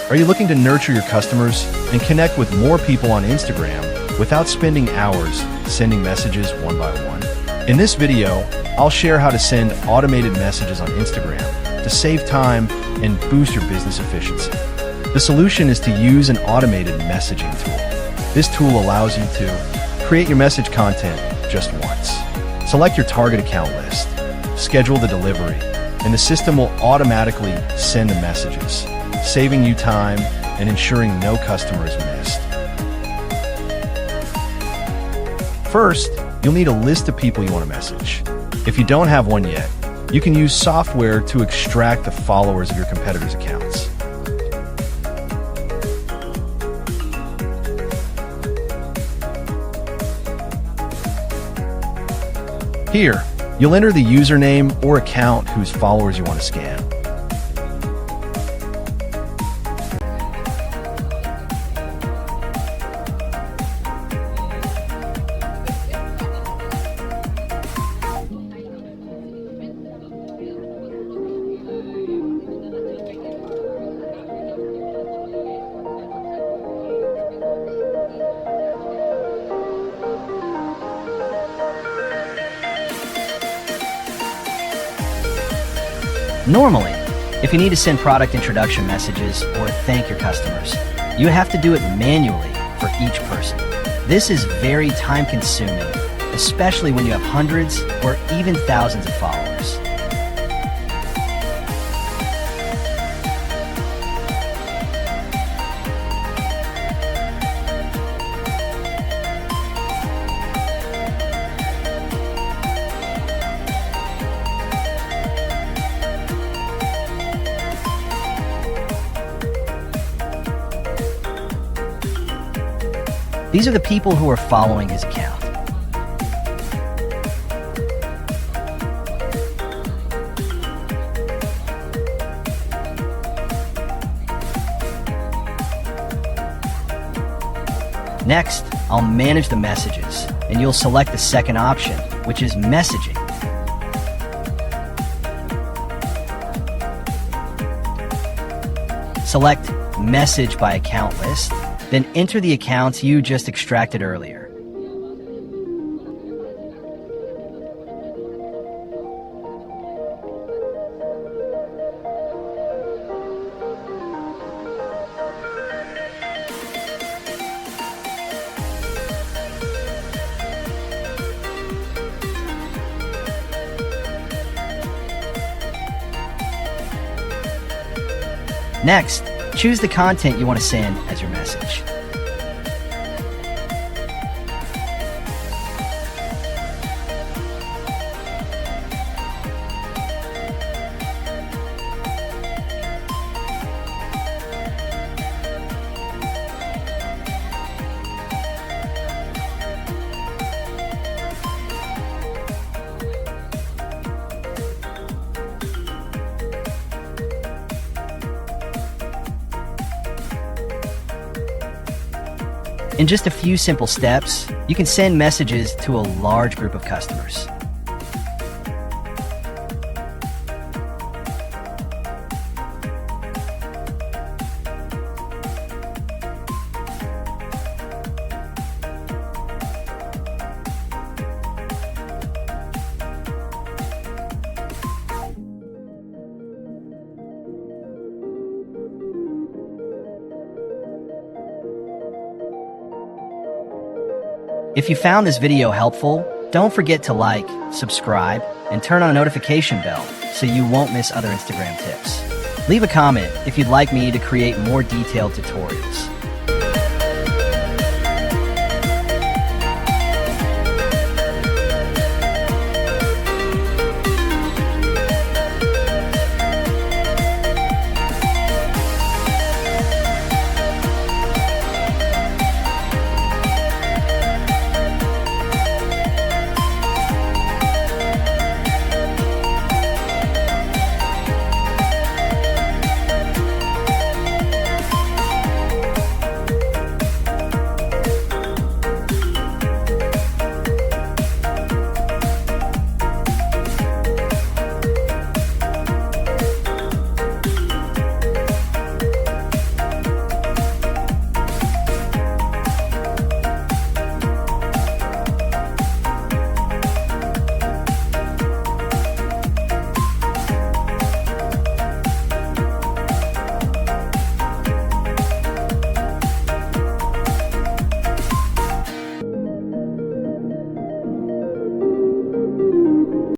Are you looking to nurture your customers and connect with more people on Instagram without spending hours sending messages one by one? In this video, I'll share how to send automated messages on Instagram to save time and boost your business efficiency. The solution is to use an automated messaging tool. This tool allows you to create your message content just once, select your target account list, schedule the delivery, and the system will automatically send the messages, saving you time and ensuring no customer is missed. First, you'll need a list of people you want to message. If you don't have one yet, you can use software to extract the followers of your competitors' accounts. Here, you'll enter the username or account whose followers you want to scan. Normally, if you need to send product introduction messages or thank your customers, you have to do it manually for each person. This is very time-consuming, especially when you have hundreds or even thousands of followers. These are the people who are following his account. Next, I'll manage the messages, and you'll select the second option, which is messaging. Select Message by Account List, then enter the accounts you just extracted earlier. Next, choose the content you want to send as your message. In just a few simple steps, you can send messages to a large group of customers. If you found this video helpful, don't forget to like, subscribe, and turn on a notification bell so you won't miss other Instagram tips. Leave a comment if you'd like me to create more detailed tutorials.